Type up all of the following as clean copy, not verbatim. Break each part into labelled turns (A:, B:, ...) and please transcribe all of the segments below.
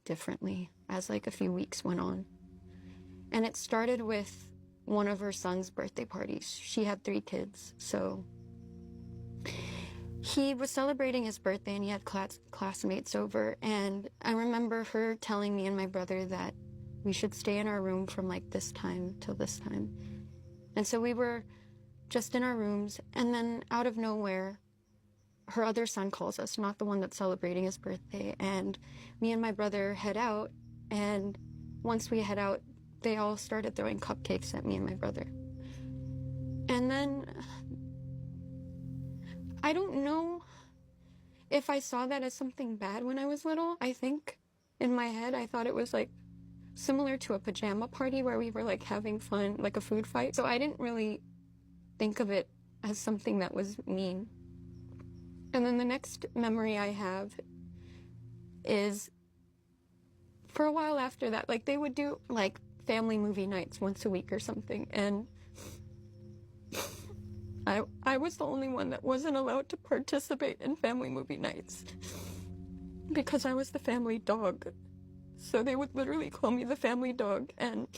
A: differently as like a few weeks went on. And it started with one of her son's birthday parties. She had 3 kids, so he was celebrating his birthday and he had classmates over, and I remember her telling me and my brother that we should stay in our room from like this time till this time. And so we were just in our rooms, and then out of nowhere, her other son calls us, not the one that's celebrating his birthday, and me and my brother head out, and once we head out, they all started throwing cupcakes at me and my brother. And then, I don't know if I saw that as something bad when I was little. I think in my head, I thought it was like similar to a pajama party where we were like having fun, like a food fight. So I didn't really think of it as something that was mean. And then the next memory I have is for a while after that, like they would do like family movie nights once a week or something, and I was the only one that wasn't allowed to participate in family movie nights because I was the family dog. So they would literally call me the family dog, and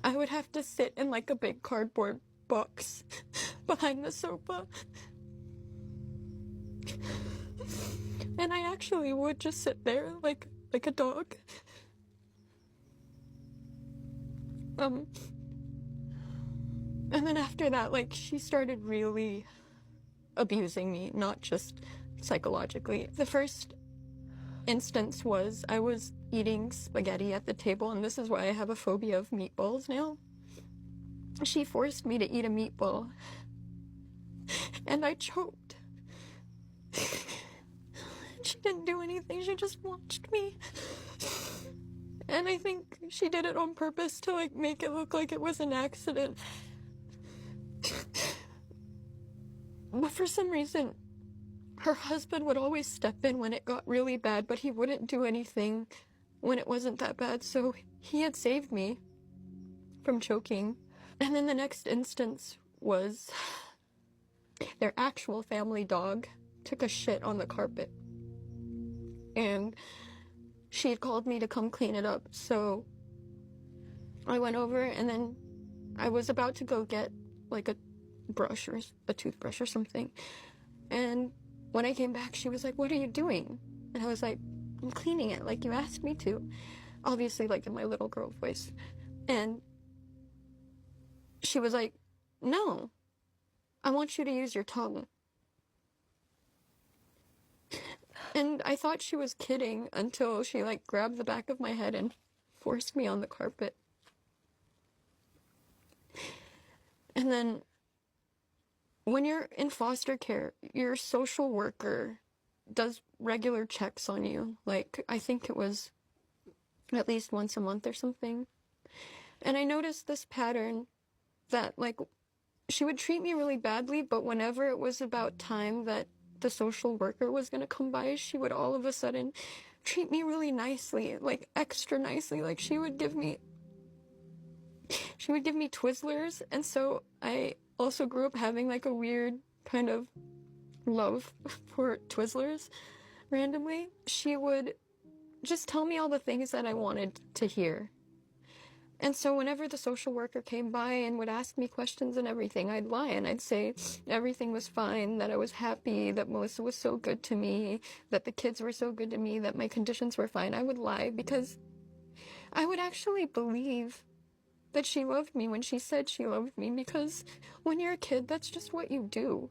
A: I would have to sit in like a big cardboard box behind the sofa. And I actually would just sit there like a dog. And then after that, like, she started really abusing me, not just psychologically. The first instance was I was eating spaghetti at the table, and this is why I have a phobia of meatballs now. She forced me to eat a meatball, and I choked. She didn't do anything, she just watched me. And I think she did it on purpose to like make it look like it was an accident. But for some reason, her husband would always step in when it got really bad, but he wouldn't do anything when it wasn't that bad. So he had saved me from choking. And then the next instance was their actual family dog took a shit on the carpet. And she had called me to come clean it up. So I went over, and then I was about to go get like a brush or a toothbrush or something. And when I came back, she was like, "What are you doing?" And I was like, "I'm cleaning it, like you asked me to." Obviously, like in my little girl voice. And she was like, "No, I want you to use your tongue." And I thought she was kidding until she like grabbed the back of my head and forced me on the carpet. And then when you're in foster care, your social worker does regular checks on you. Like, I think it was at least once a month or something. And I noticed this pattern that, like, she would treat me really badly, but whenever it was about time that the social worker was going to come by, she would all of a sudden treat me really nicely, like extra nicely. Like, she would give me Twizzlers. And so I also grew up having like a weird kind of love for Twizzlers randomly. She would just tell me all the things that I wanted to hear. And so whenever the social worker came by and would ask me questions and everything, I'd lie and I'd say everything was fine, that I was happy, that Melissa was so good to me, that the kids were so good to me, that my conditions were fine. I would lie because I would actually believe that she loved me when she said she loved me, because when you're a kid, that's just what you do.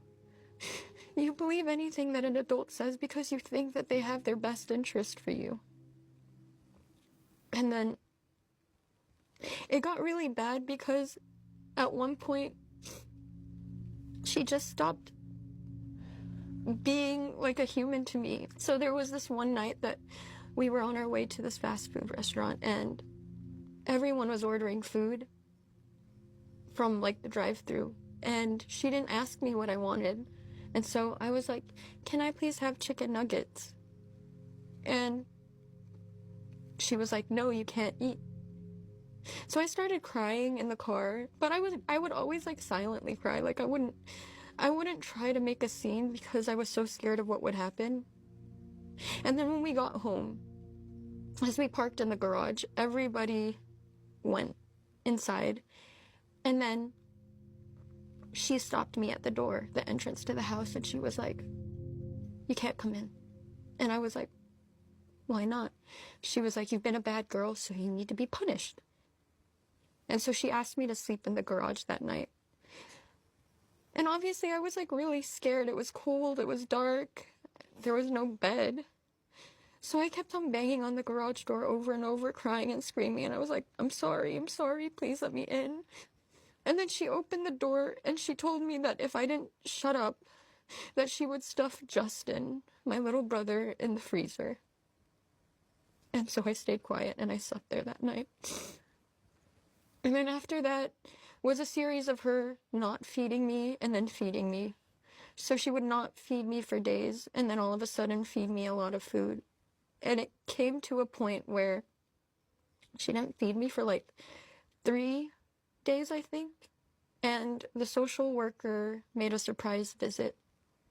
A: You believe anything that an adult says because you think that they have their best interest for you. And then it got really bad because at one point she just stopped being like a human to me. So there was this one night that we were on our way to this fast food restaurant, and everyone was ordering food from like the drive-thru, and she didn't ask me what I wanted. And so I was like, "Can I please have chicken nuggets?" And she was like, "No, you can't eat." So I started crying in the car, but I would always like silently cry. Like I wouldn't I wouldn't try to make a scene because I was so scared of what would happen. And then when we got home, as we parked in the garage, everybody went inside. And then she stopped me at the door, the entrance to the house, and she was like, "You can't come in." And I was like, "Why not?" She was like, "You've been a bad girl, so you need to be punished." And so she asked me to sleep in the garage that night. And obviously I was like really scared. It was cold, it was dark, there was no bed. So I kept on banging on the garage door over and over, crying and screaming. And I was like, I'm sorry, please let me in." And then she opened the door and she told me that if I didn't shut up, that she would stuff Justin, my little brother, in the freezer. And so I stayed quiet and I slept there that night. And then after that was a series of her not feeding me and then feeding me. So she would not feed me for days and then all of a sudden feed me a lot of food. And it came to a point where she didn't feed me for like 3 days, I think. And the social worker made a surprise visit.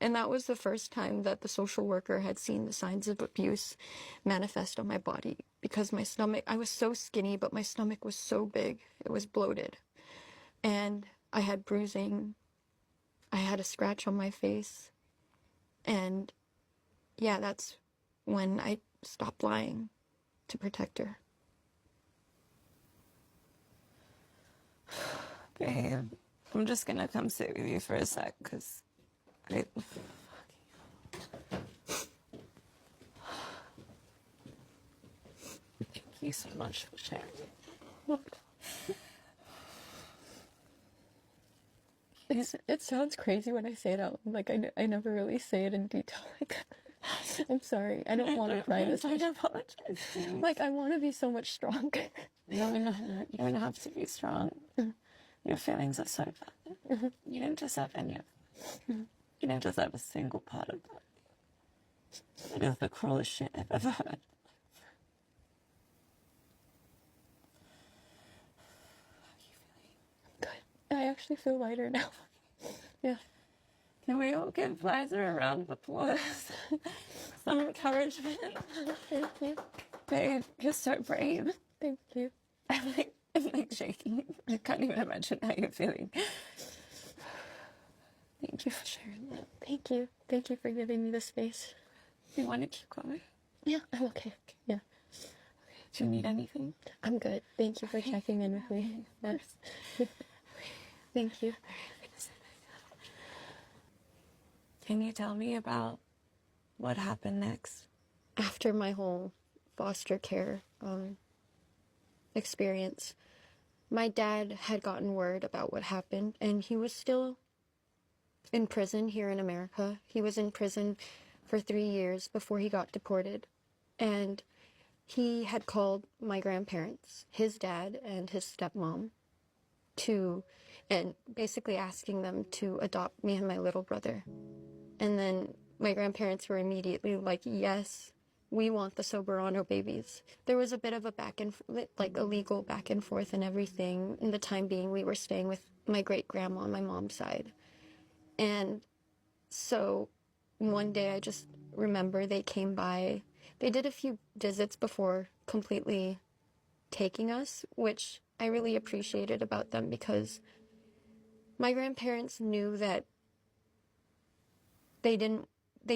A: And that was the first time that the social worker had seen the signs of abuse manifest on my body. Because my stomach, I was so skinny, but my stomach was so big. It was bloated. And I had bruising. I had a scratch on my face. And yeah, that's when I stopped lying to protect her.
B: Babe, I'm just gonna come sit with you for a sec, because I... Thank you so much for sharing.
A: It sounds crazy when I say it out. Like, I never really say it in detail like that. I'm sorry. I don't want to cry this much.
B: I apologize.
A: Like, I want to be so much stronger.
B: No, you don't have to be strong. Your feelings are so valid. You don't deserve any of them. You don't deserve a single part of that. It is the cruelest shit I've ever heard.
A: Good. I actually feel lighter now. Yeah.
B: Can we all give Liza a round of applause? Some encouragement.
A: Thank you.
B: Babe, you're so brave.
A: Thank you.
B: I'm like shaking. I can't even imagine how you're feeling. Thank you for sharing that.
A: Thank you. Thank you for giving me the space.
B: Do you want to keep going?
A: Yeah, I'm okay. Yeah.
B: Do you need anything?
A: I'm good. Thank you for checking in with me. Yes. Thank you.
B: Can you tell me about what happened next?
A: After my whole foster care experience, my dad had gotten word about what happened, and he was still in prison here in America. He was in prison for 3 years before he got deported, and he had called my grandparents, his dad and his stepmom, and basically asking them to adopt me and my little brother. And then my grandparents were immediately like, yes, we want the Soberano babies. There was a bit of a a legal back and forth and everything. In the time being, we were staying with my great-grandma on my mom's side. And so one day I just remember they came by. They did a few visits before completely taking us, which I really appreciated about them, because my grandparents knew that they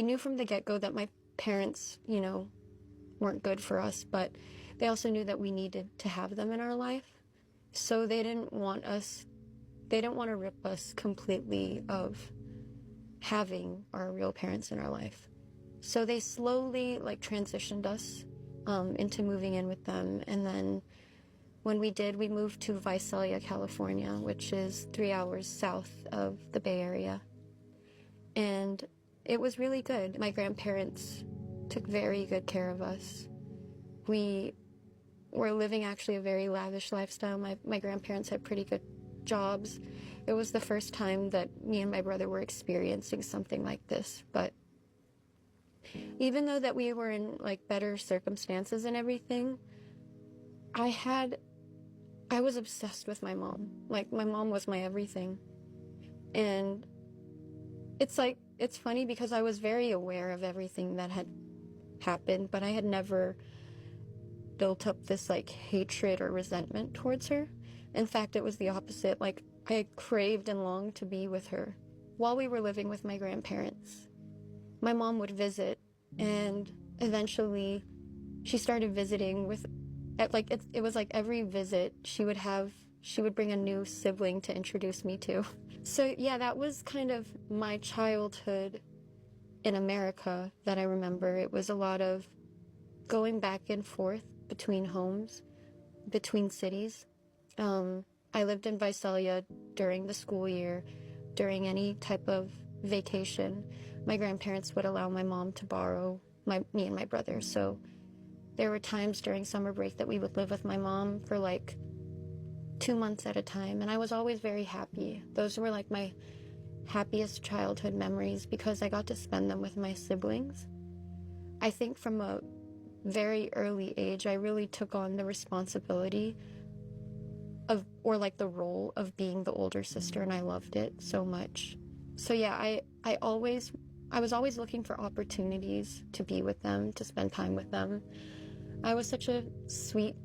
A: knew from the get-go that my parents, weren't good for us, but they also knew that we needed to have them in our life. So they didn't want to rip us completely of having our real parents in our life. So they slowly transitioned us into moving in with them. And then when we did, we moved to Visalia, California, which is 3 hours south of the Bay Area. And it was really good. My grandparents took very good care of us. We were living actually a very lavish lifestyle. My grandparents had pretty good jobs. It was the first time that me and my brother were experiencing something like this. But even though that we were in better circumstances and everything, I was obsessed with my mom. My mom was my everything. And it's funny because I was very aware of everything that had happened, but I had never built up this like hatred or resentment towards her. In fact, it was the opposite. Like, I craved and longed to be with her. While we were living with my grandparents, my mom would visit, and eventually she started visiting with, it was like every visit she would bring a new sibling to introduce me to. So yeah, that was kind of my childhood in America that I remember. It was a lot of going back and forth between homes, between cities. I lived in Visalia during the school year. During any type of vacation, my grandparents would allow my mom to borrow me and my brother. So there were times during summer break that we would live with my mom for like 2 months at a time, and I was always very happy. Those were like my happiest childhood memories because I got to spend them with my siblings. I think from a very early age, I really took on the responsibility of, or like the role of being the older sister, and I loved it so much. So yeah, I was always looking for opportunities to be with them, to spend time with them. I was such a sweet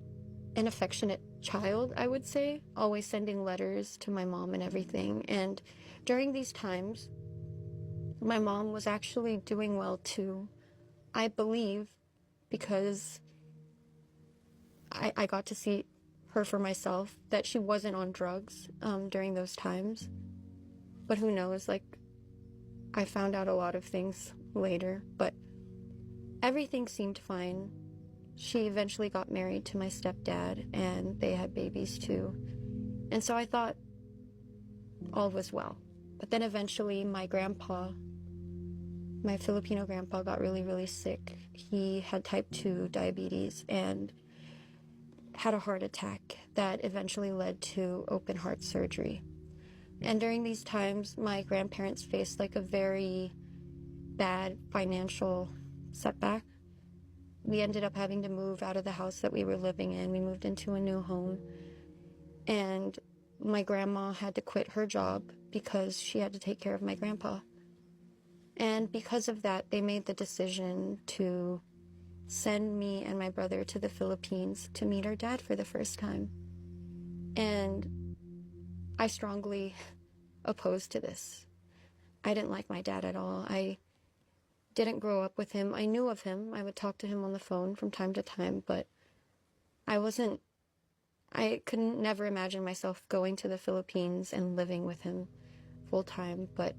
A: and affectionate child, I would say, always sending letters to my mom and everything. And during these times, my mom was actually doing well too, I believe, because I got to see her for myself, that she wasn't on drugs during those times. But who knows, like, I found out a lot of things later, but everything seemed fine. She eventually got married to my stepdad, and they had babies too. And so I thought all was well. But then eventually my grandpa, my Filipino grandpa, got really, really sick. He had type 2 diabetes and had a heart attack that eventually led to open heart surgery. And during these times, my grandparents faced like a very bad financial setback. We ended up having to move out of the house that we were living in. We moved into a new home. And my grandma had to quit her job because she had to take care of my grandpa. And because of that, they made the decision to send me and my brother to the Philippines to meet our dad for the first time. And I strongly opposed to this. I didn't like my dad at all. I didn't grow up with him. I knew of him. I would talk to him on the phone from time to time, but I couldn't never imagine myself going to the Philippines and living with him full time, but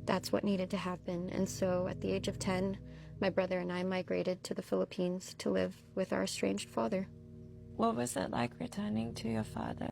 A: that's what needed to happen. And so at the age of 10, my brother and I migrated to the Philippines to live with our estranged father.
B: What was it like returning to your father?